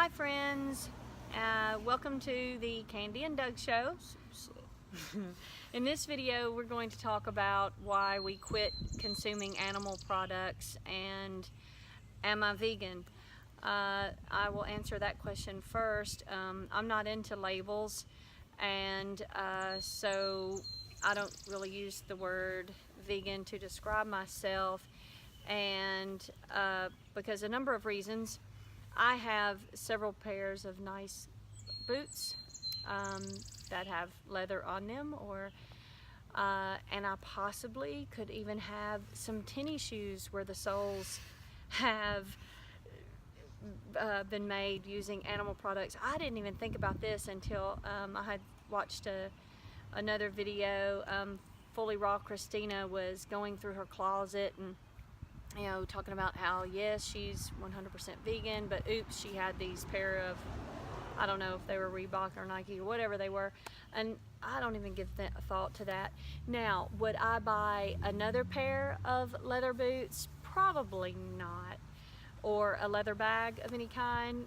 Hi friends, welcome to the Candy and Doug Show. In this video we're going to talk about why we quit consuming animal products and am I vegan? I will answer that question first. I'm not into labels, and so I don't really use the word vegan to describe myself, and because a number of reasons. I have several pairs of nice boots that have leather on them, and I possibly could even have some tennis shoes where the soles have been made using animal products. I didn't even think about this until I had watched another video. Fully Raw Christina was going through her closet and talking about how yes, she's 100% vegan, but oops, she had these pair of, I don't know if they were Reebok or Nike or whatever they were, and I don't even give a thought to that. Now, would I buy another pair of leather boots? Probably not. Or a leather bag of any kind?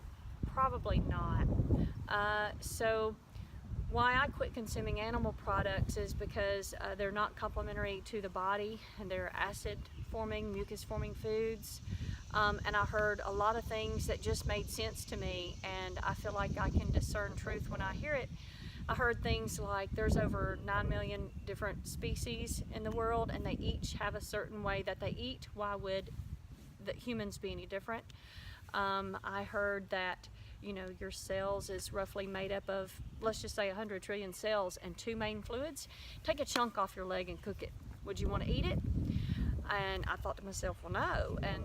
Probably not. So why I quit consuming animal products is because they're not complementary to the body, and they're acid forming, mucus forming foods, and I heard a lot of things that just made sense to me, and I feel like I can discern truth when I hear it. I heard things like there's over 9 million different species in the world, and they each have a certain way that they eat. Why would the humans be any different? I heard that your cells is roughly made up of, let's just say 100 trillion cells and two main fluids. Take a chunk off your leg and cook it. Would you want to eat it? And I thought to myself, well, no. And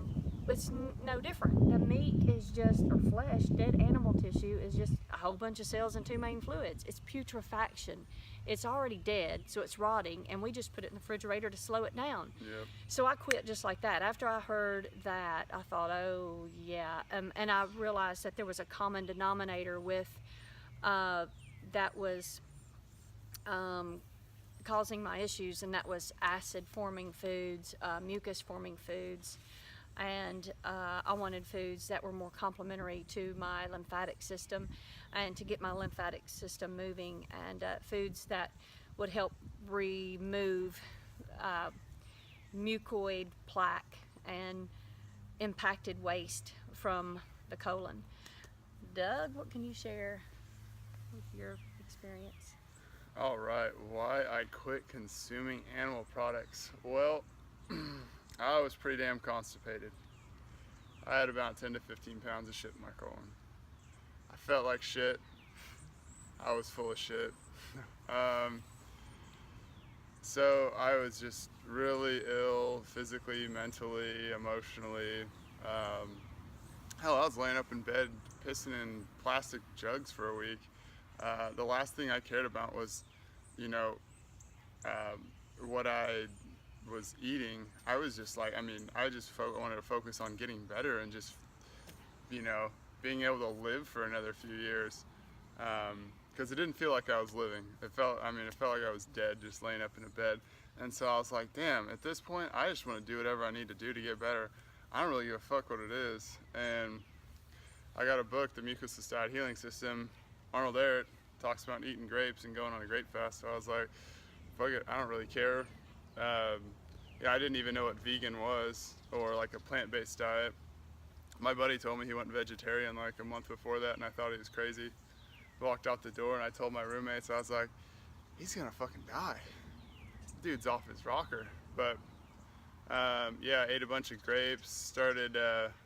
it's no different. The meat is just, or flesh, dead animal tissue is just a whole bunch of cells and two main fluids. It's putrefaction. It's already dead, so it's rotting, and we just put it in the refrigerator to slow it down. Yep. So I quit just like that. After I heard that, I thought, oh yeah, and I realized that there was a common denominator with that was causing my issues, and that was acid forming foods, mucus forming foods, and I wanted foods that were more complementary to my lymphatic system and to get my lymphatic system moving, and foods that would help remove mucoid plaque and impacted waste from the colon. Doug, what can you share with your experience? All right, why I quit consuming animal products? Well, I was pretty damn constipated. I had about 10 to 15 pounds of shit in my colon. I felt like shit. I was full of shit. So I was just really ill, physically, mentally, emotionally. Hell, I was laying up in bed pissing in plastic jugs for a week. The last thing I cared about was, what I was eating. I was just like, I just wanted to focus on getting better and just, being able to live for another few years. Because it didn't feel like I was living. It felt like I was dead, just laying up in a bed. And so I was like, damn, at this point, I just want to do whatever I need to do to get better. I don't really give a fuck what it is. And I got a book, The Mucus Diet Healing System. Arnold Ehret talks about eating grapes and going on a grape fast. So I was like, fuck it, I don't really care. I didn't even know what vegan was, or like a plant-based diet. My buddy told me he went vegetarian like a month before that, and I thought he was crazy. Walked out the door and I told my roommates, I was like, he's gonna fucking die. Dude's off his rocker. But I ate a bunch of grapes, started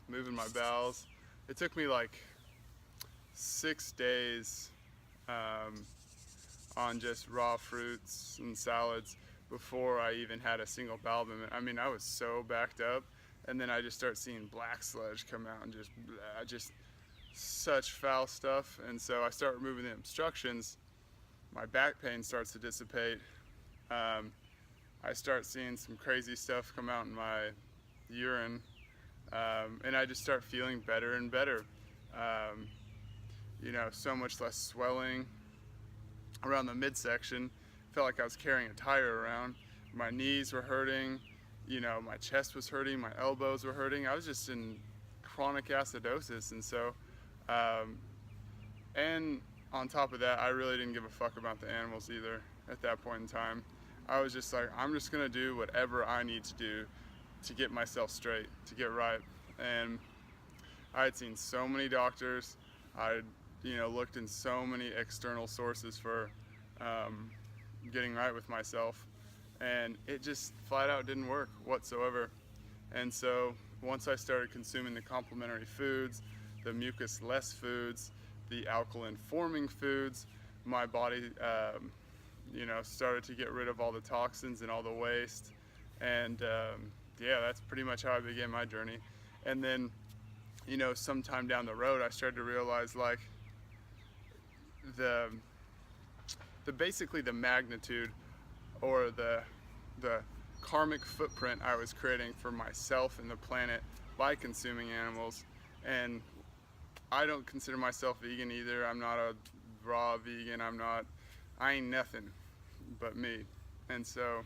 moving my bowels. It took me like 6 days on just raw fruits and salads before I even had a single bowel movement. I was so backed up, and then I just start seeing black sludge come out and just such foul stuff. And so I start removing the obstructions. My back pain starts to dissipate. I start seeing some crazy stuff come out in my urine, and I just start feeling better and better. So much less swelling around the midsection. Felt like I was carrying a tire around. My knees were hurting, my chest was hurting, my elbows were hurting. I was just in chronic acidosis, and so And on top of that, I really didn't give a fuck about the animals either at that point in time. I was just like, I'm just gonna do whatever I need to do to get myself straight, to get right. And I had seen so many doctors. I, looked in so many external sources for getting right with myself, and it just flat out didn't work whatsoever. And so once I started consuming the complementary foods, the mucus-less foods, the alkaline-forming foods, my body, started to get rid of all the toxins and all the waste. And yeah, that's pretty much how I began my journey. And then, sometime down the road, I started to realize like basically the magnitude or the karmic footprint I was creating for myself and the planet by consuming animals. And I don't consider myself vegan either. I'm not a raw vegan. I ain't nothing but me. And so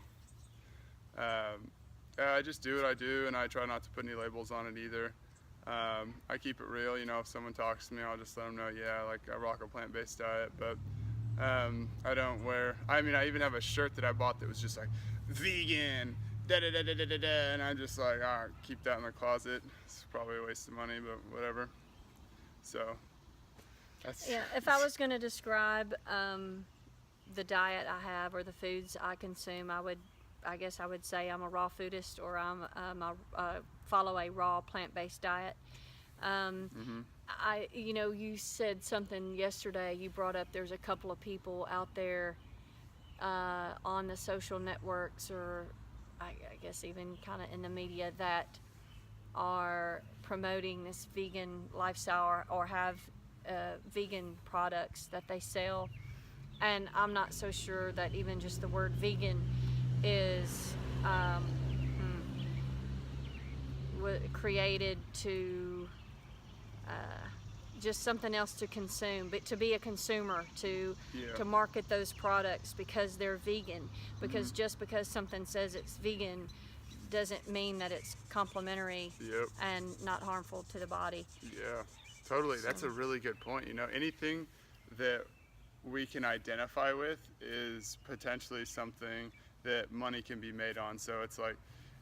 I just do what I do, and I try not to put any labels on it either. I keep it real. If someone talks to me, I'll just let them know, yeah, like I rock a plant-based diet, but I don't wear, I even have a shirt that I bought that was just like vegan, da da da da da da, and I'm just like, keep that in the closet. It's probably a waste of money, but whatever. So that's, yeah. If I was going to describe the diet I have or the foods I consume, I guess I would say I'm a raw foodist, or I follow a raw plant-based diet. You said something yesterday. You brought up there's a couple of people out there on the social networks, or I guess even kind of in the media, that are promoting this vegan lifestyle or have vegan products that they sell. And I'm not so sure that even just the word vegan is created to just something else to consume, but to be a consumer, to market those products because they're vegan. Because just because something says it's vegan doesn't mean that it's complementary and not harmful to the body. Yeah, totally. That's a really good point. Anything that we can identify with is potentially something that money can be made on. So it's like,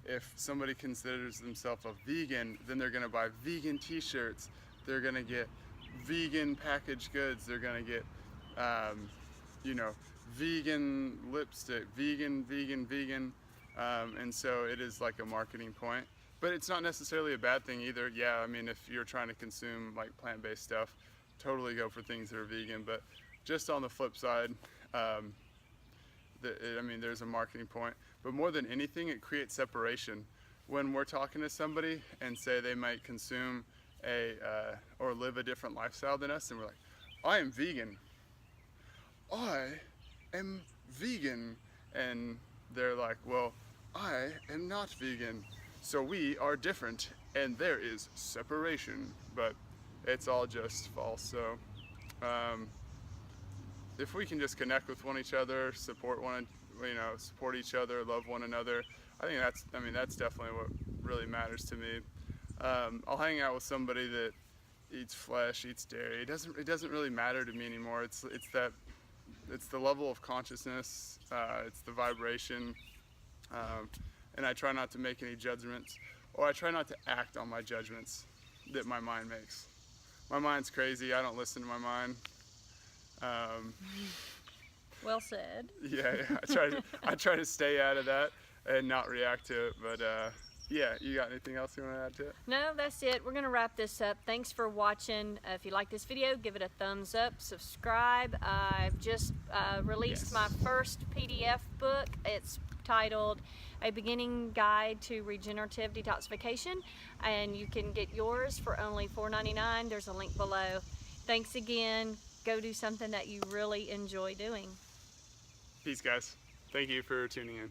if somebody considers themselves a vegan, then they're going to buy vegan t-shirts, they're going to get vegan packaged goods, they're going to get vegan lipstick, vegan, and so it is like a marketing point. But it's not necessarily a bad thing either. Yeah, if you're trying to consume like plant-based stuff, totally go for things that are vegan. But just on the flip side, there's a marketing point. But more than anything, it creates separation. When we're talking to somebody and say they might consume or live a different lifestyle than us, and we're like, I am vegan. And they're like, well, I am not vegan. So we are different, and there is separation. But it's all just false. So if we can just connect with each other, support each other, love one another, I think that's definitely what really matters to me. I'll hang out with somebody that eats flesh, eats dairy. It doesn't really matter to me anymore. It's the level of consciousness, it's the vibration, and I try not to make any judgments, or I try not to act on my judgments that my mind makes. My mind's crazy. I don't listen to my mind. Well said. Yeah. I try to stay out of that and not react to it. But yeah, you got anything else you want to add to it? No, that's it. We're gonna wrap this up. Thanks for watching. If you like this video, give it a thumbs up. Subscribe. I've just released my first PDF book. It's titled A Beginning Guide to Regenerative Detoxification, and you can get yours for only $4.99. There's a link below. Thanks again. Go do something that you really enjoy doing. Peace, guys. Thank you for tuning in.